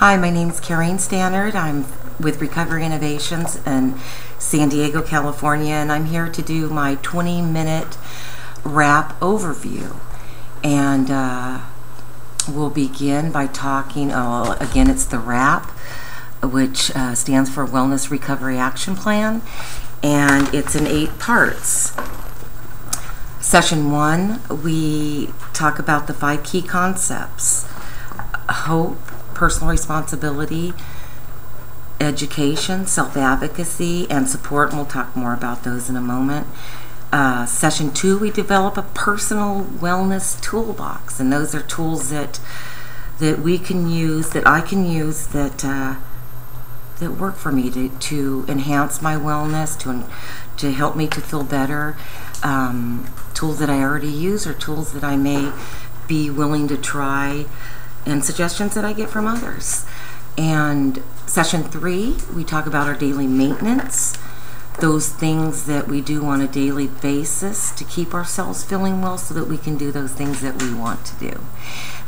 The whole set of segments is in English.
Hi, my name is Karrene Stanard. I'm with Recovery Innovations in San Diego, California, and I'm here to do my 20-minute wrap overview. And we'll begin by talking, again, it's the wrap, which stands for Wellness Recovery Action Plan, and it's in 8 parts. Session 1, we talk about the 5 key concepts: hope, personal responsibility, education, self-advocacy, and support, and we'll talk more about those in a moment. Session 2, we develop a personal wellness toolbox, and those are tools that we can use, that I can use, that work for me to enhance my wellness, to help me to feel better. Tools that I already use, or tools that I may be willing to try, and suggestions that I get from others. And session 3, we talk about our daily maintenance, those things that we do on a daily basis to keep ourselves feeling well so that we can do those things that we want to do.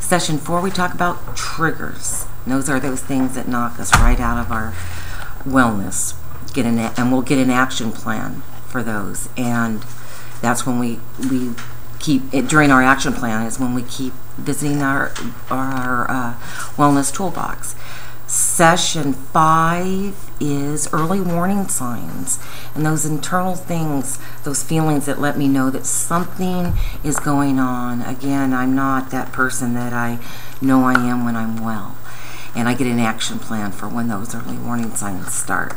Session 4, we talk about triggers. Those are those things that knock us right out of our wellness. And we'll get an action plan for those. And that's when we keep it, during our action plan is when we keep visiting our wellness toolbox. Session 5 is early warning signs, and those internal things, those feelings that let me know that something is going on. Again, I'm not that person that I know I am when I'm well, and I get an action plan for when those early warning signs start.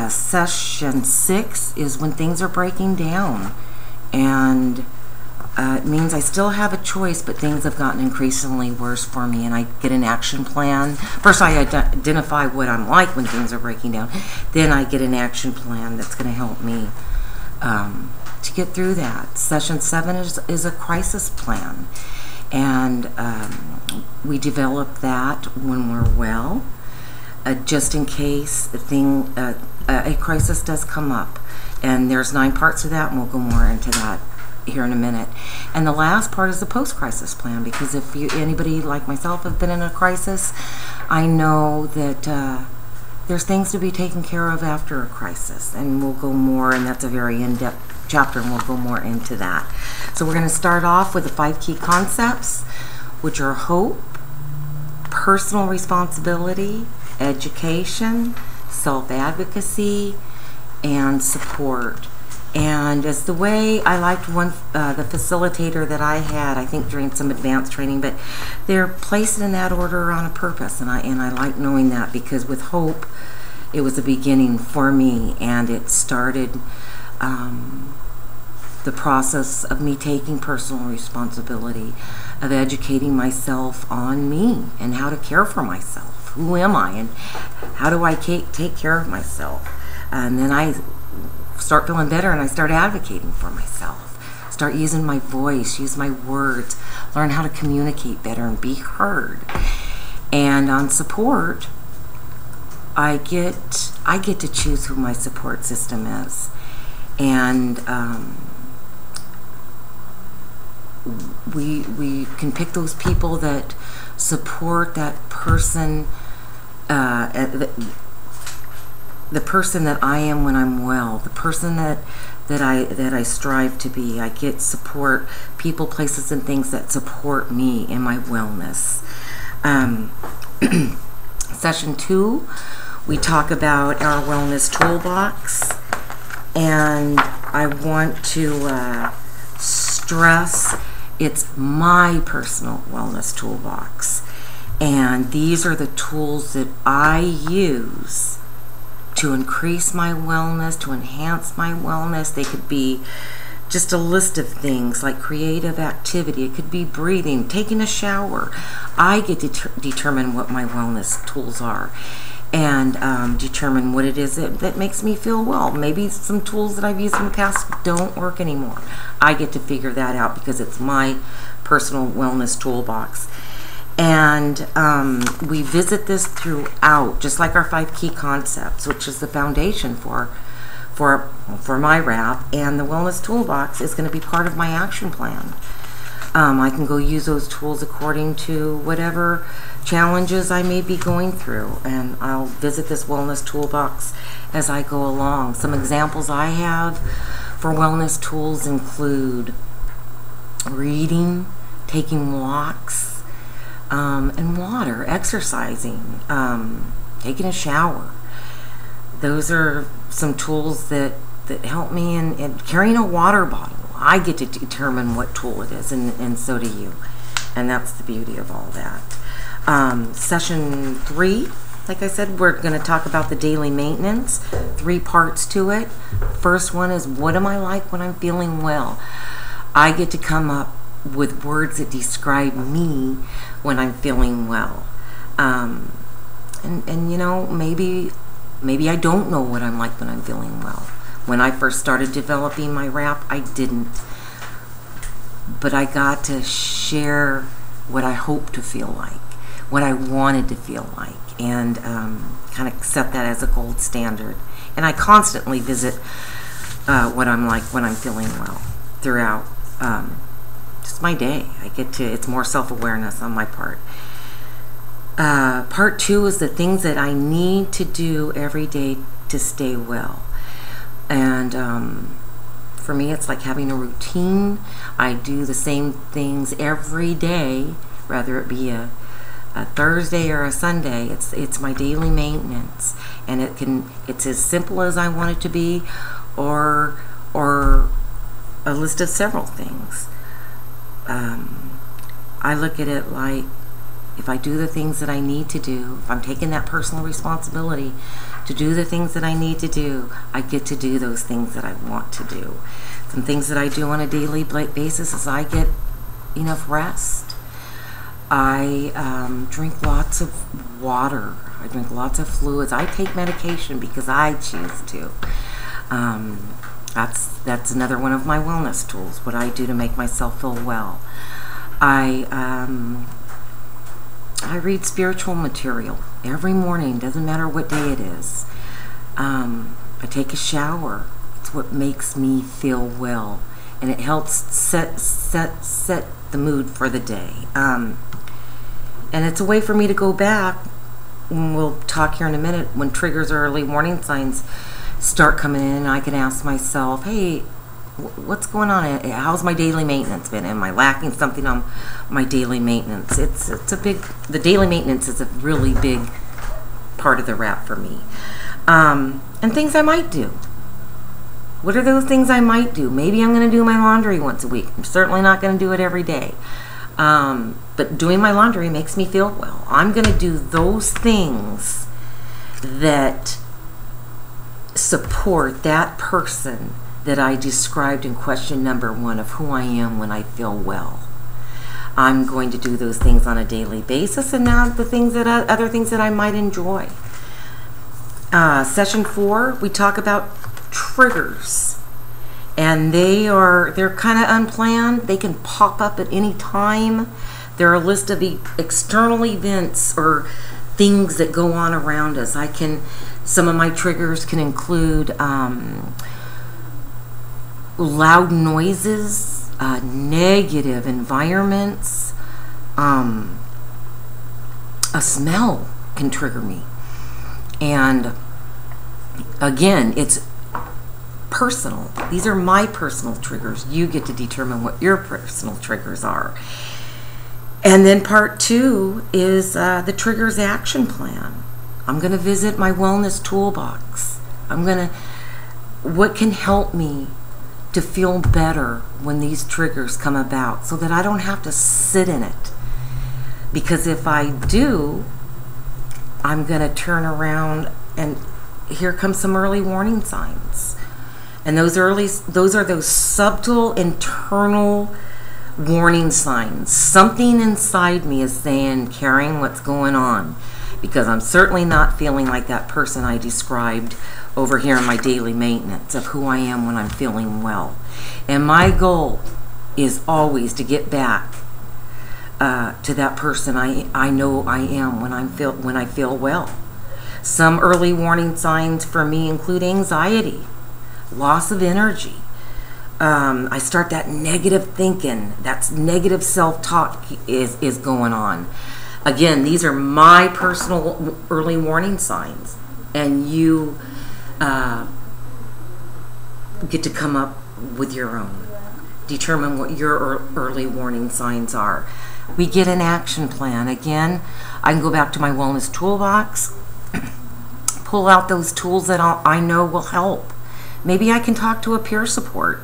Session 6 is when things are breaking down, and it means I still have a choice, but things have gotten increasingly worse for me, and I get an action plan. First, I identify what I'm like when things are breaking down. Then I get an action plan that's going to help me to get through that. Session 7 is a crisis plan, and we develop that when we're well, just in case a crisis does come up. And there's 9 parts of that, and we'll go more into that here in a minute. And the last part is the post-crisis plan, because if anybody like myself have been in a crisis, I know that there's things to be taken care of after a crisis, and we'll go more, and that's a very in-depth chapter, and we'll go more into that. So we're going to start off with the 5 key concepts, which are hope, personal responsibility, education, self-advocacy, and support. And as the way I liked the facilitator that I had, I think during some advanced training, but they're placed in that order on a purpose, and I like knowing that, because with hope, it was a beginning for me, and it started the process of me taking personal responsibility, of educating myself on me and how to care for myself. Who am I, and how do I take care of myself? And then I start feeling better, and I start advocating for myself. Start using my voice, use my words, learn how to communicate better and be heard. And on support, I get to choose who my support system is. And we can pick those people that support that person, the person that I am when I'm well, the person that I strive to be. I get support, people, places, and things that support me in my wellness. Session 2, we talk about our wellness toolbox, and I want to stress it's my personal wellness toolbox, and these are the tools that I use to increase my wellness, to enhance my wellness. They could be just a list of things like creative activity. It could be breathing, taking a shower. I get to determine what my wellness tools are, and determine what it is that makes me feel well. Maybe some tools that I've used in the past don't work anymore. I get to figure that out because it's my personal wellness toolbox. And we visit this throughout, just like our 5 key concepts, which is the foundation for my wrap, and the wellness toolbox is going to be part of my action plan. I can go use those tools according to whatever challenges I may be going through, and I'll visit this wellness toolbox as I go along. Some examples I have for wellness tools include reading, taking walks, and water, exercising, taking a shower. Those are some tools that help me in carrying a water bottle. I get to determine what tool it is, and so do you. And that's the beauty of all that. Session 3, like I said, we're going to talk about the daily maintenance. 3 parts to it. First one is, what am I like when I'm feeling well? I get to come up with words that describe me when I'm feeling well. And you know, maybe I don't know what I'm like when I'm feeling well. When I first started developing my rap, I didn't. But I got to share what I hope to feel like, what I wanted to feel like, and kind of set that as a gold standard. And I constantly visit what I'm like when I'm feeling well throughout just my day. It's more self-awareness on my part. Part 2 is the things that I need to do every day to stay well. And for me, it's like having a routine. I do the same things every day, whether it be a Thursday or a Sunday. It's my daily maintenance, and it's as simple as I want it to be, or a list of several things. I look at it like, if I do the things that I need to do, if I'm taking that personal responsibility to do the things that I need to do, I get to do those things that I want to do. Some things that I do on a daily basis is I get enough rest. I drink lots of water. I drink lots of fluids. I take medication because I choose to. That's another one of my wellness tools, what I do to make myself feel well. I read spiritual material every morning, doesn't matter what day it is. I take a shower. It's what makes me feel well, and it helps set the mood for the day. And it's a way for me to go back, and we'll talk here in a minute, when triggers or early warning signs start coming in, I can ask myself, hey, what's going on? How's my daily maintenance been? Am I lacking something on my daily maintenance? The daily maintenance is a really big part of the rap for me. And things I might do. What are those things I might do? Maybe I'm going to do my laundry once a week. I'm certainly not going to do it every day. But doing my laundry makes me feel well. I'm going to do those things that support that person that I described in question number 1 of who I am when I feel well. I'm going to do those things on a daily basis, and now the things that other things that I might enjoy. Session 4, we talk about triggers, and they're kind of unplanned. They can pop up at any time. They're a list of external events or things that go on around us. Some of my triggers can include loud noises, negative environments, a smell can trigger me. And again, it's personal. These are my personal triggers. You get to determine what your personal triggers are. And then part 2 is the triggers action plan. I'm going to visit my wellness toolbox. What can help me to feel better when these triggers come about, so that I don't have to sit in it. Because if I do, I'm going to turn around and here comes some early warning signs. And those are those subtle internal warning signs. Something inside me is saying, Karen, what's going on? Because I'm certainly not feeling like that person I described over here in my daily maintenance of who I am when I'm feeling well. And my goal is always to get back to that person I know I am when I feel well. Some early warning signs for me include anxiety, loss of energy, I start that negative thinking, that negative self-talk is going on. Again, these are my personal early warning signs, and you get to come up with your own. Determine what your early warning signs are. We get an action plan. Again, I can go back to my wellness toolbox, pull out those tools that I know will help. Maybe I can talk to a peer support.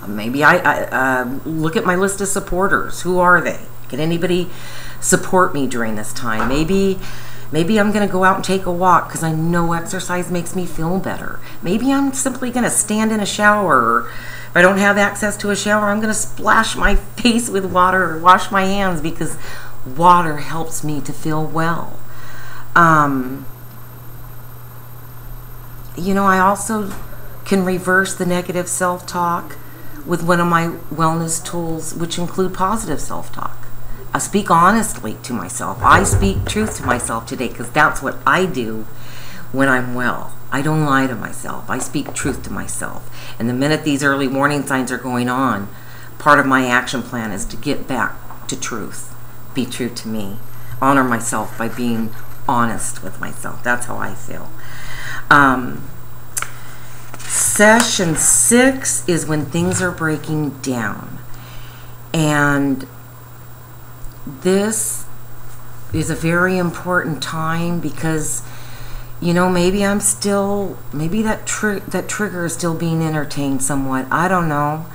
Maybe I look at my list of supporters. Who are they? Can anybody support me during this time? Maybe I'm going to go out and take a walk because I know exercise makes me feel better. Maybe I'm simply going to stand in a shower, or if I don't have access to a shower, I'm going to splash my face with water or wash my hands, because water helps me to feel well. You know, I also can reverse the negative self-talk with one of my wellness tools, which include positive self-talk. I speak honestly to myself. I speak truth to myself today, because that's what I do when I'm well. I don't lie to myself. I speak truth to myself. And the minute these early warning signs are going on, part of my action plan is to get back to truth. Be true to me. Honor myself by being honest with myself. That's how I feel. Session 6 is when things are breaking down. And this is a very important time, because, you know, maybe that trigger is still being entertained somewhat. I don't know.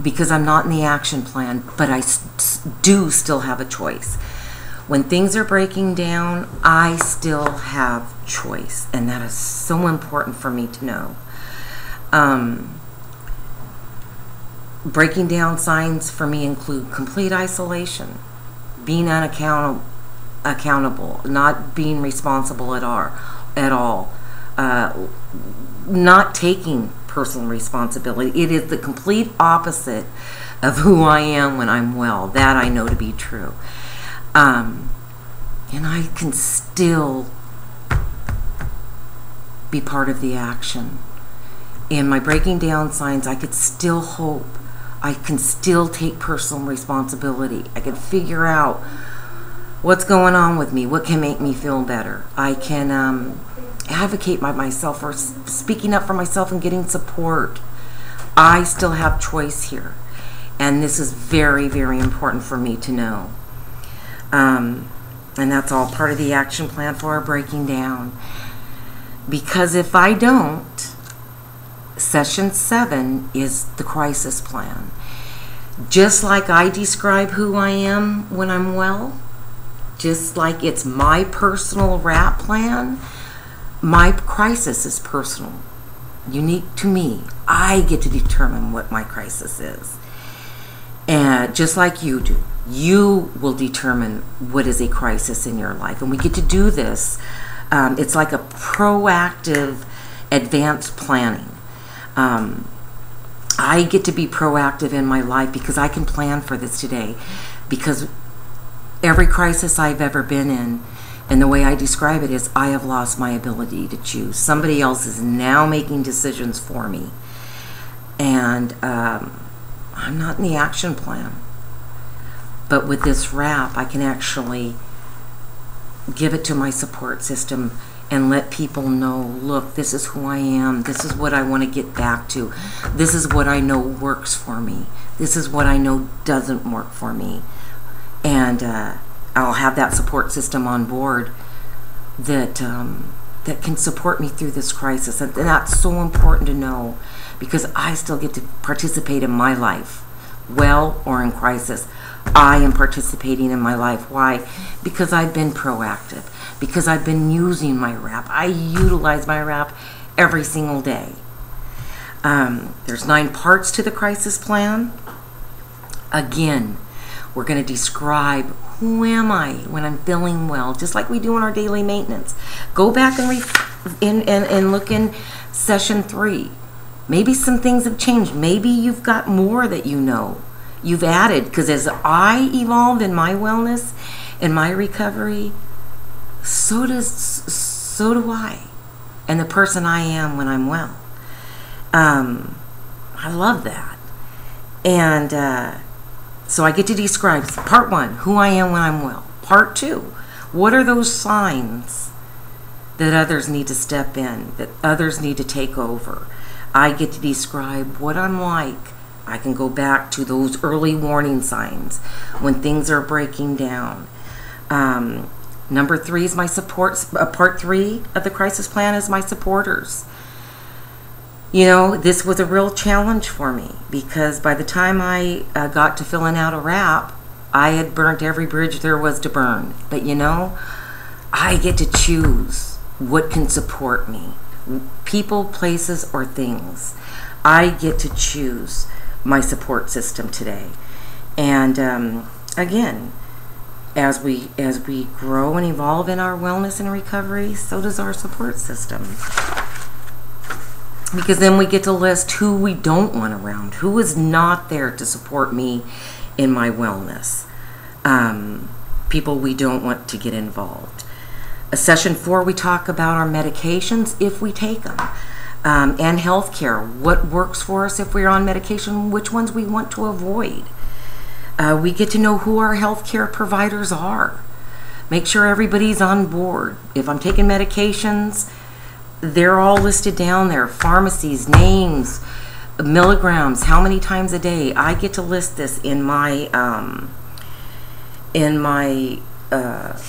Because I'm not in the action plan, but I do still have a choice. When things are breaking down, I still have choice, and that is so important for me to know. Breaking down signs for me include complete isolation, being unaccountable, not being responsible at all, not taking personal responsibility. It is the complete opposite of who I am when I'm well. That I know to be true. And I can still be part of the action. In my breaking down signs, I could still hope. I can still take personal responsibility. I can figure out what's going on with me, what can make me feel better. I can advocate by myself, or speaking up for myself and getting support. I still have choice here. And this is very, very important for me to know. And that's all part of the action plan for our breaking down. Because if I don't, session 7 is the crisis plan. Just like I describe who I am when I'm well, just like it's my personal wrap plan, my crisis is personal, unique to me. I get to determine what my crisis is. And just like you do, you will determine what is a crisis in your life. And we get to do this. It's like a proactive, advanced planning. I get to be proactive in my life because I can plan for this today. Because every crisis I've ever been in, and the way I describe it is, I have lost my ability to choose. Somebody else is now making decisions for me. And I'm not in the action plan. But with this wrap, I can actually give it to my support system and let people know, look, this is who I am. This is what I want to get back to. This is what I know works for me. This is what I know doesn't work for me. And I'll have that support system on board that can support me through this crisis. And that's so important to know, because I still get to participate in my life, well or in crisis. I am participating in my life. Why? Because I've been proactive. Because I've been using my wrap. I utilize my wrap every single day. There's 9 parts to the crisis plan. Again, we're going to describe who am I when I'm feeling well, just like we do in our daily maintenance. Go back and look in session 3. Maybe some things have changed. Maybe you've got more that you know. You've added, because as I evolve in my wellness and my recovery, so do I, and the person I am when I'm well. I love that. And so I get to describe part 1, who I am when I'm well. Part 2, what are those signs that others need to step in, that others need to take over? I get to describe what I'm like. I can go back to those early warning signs when things are breaking down. Number 3 is my supports. Part 3 of the crisis plan is my supporters. You know, this was a real challenge for me because by the time I got to filling out a RAP, I had burnt every bridge there was to burn. But you know, I get to choose what can support me. People, places, or things. I get to choose my support system today. And again, as we grow and evolve in our wellness and recovery, so does our support system. Because then we get to list who we don't want around, who is not there to support me in my wellness. People we don't want to get involved. Session 4, we talk about our medications if we take them. And healthcare, what works for us if we're on medication, which ones we want to avoid. We get to know who our healthcare providers are. Make sure everybody's on board. If I'm taking medications, they're all listed down there. Pharmacies, names, milligrams, how many times a day. I get to list this in my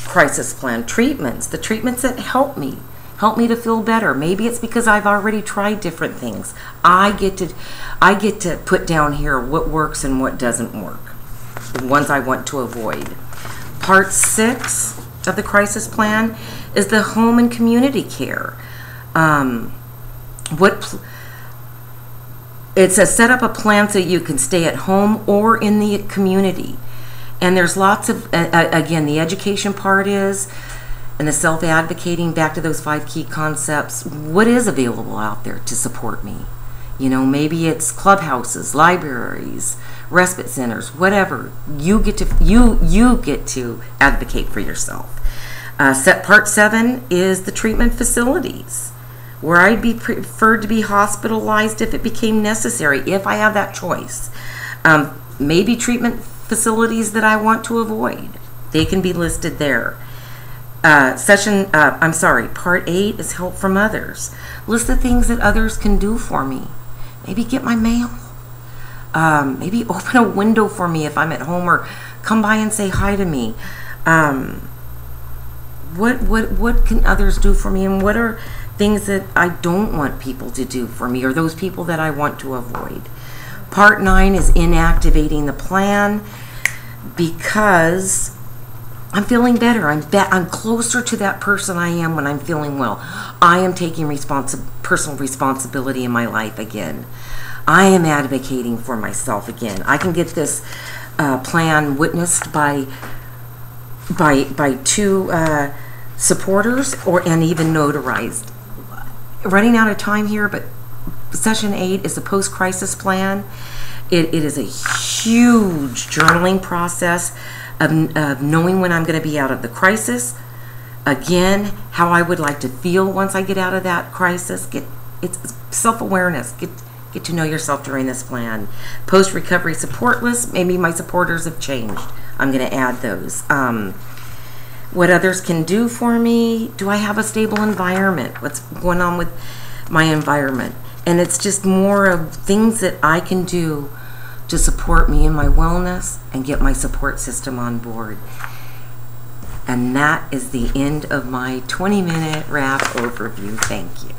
crisis plan. Treatments, the treatments that help me to feel better. Maybe it's because I've already tried different things. I get to put down here what works and what doesn't work, the ones I want to avoid. Part 6 of the crisis plan is the home and community care. It's a set up a plan so you can stay at home or in the community. And there's lots of, again, the education part is, and the self-advocating, back to those 5 key concepts, what is available out there to support me? You know, maybe it's clubhouses, libraries, respite centers, whatever. You get to advocate for yourself. Part 7 is the treatment facilities, where I'd be preferred to be hospitalized if it became necessary, if I have that choice. Maybe treatment facilities that I want to avoid. They can be listed there. Part 8 is help from others. List the things that others can do for me. Maybe get my mail. Maybe open a window for me if I'm at home, or come by and say hi to me. What can others do for me, and what are things that I don't want people to do for me, or those people that I want to avoid? Part 9 is inactivating the plan, because I'm feeling better. I'm closer to that person I am when I'm feeling well. I am taking personal responsibility in my life again. I am advocating for myself again. I can get this plan witnessed by 2 supporters, and even notarized. Running out of time here, but session 8 is the post-crisis plan. It is a huge journaling process of knowing when I'm going to be out of the crisis. Again, how I would like to feel once I get out of that crisis. It's self-awareness. Get to know yourself during this plan. Post-recovery support list. Maybe my supporters have changed. I'm going to add those. What others can do for me. Do I have a stable environment? What's going on with my environment? And it's just more of things that I can do to support me in my wellness and get my support system on board. And that is the end of my 20-minute wrap overview. Thank you.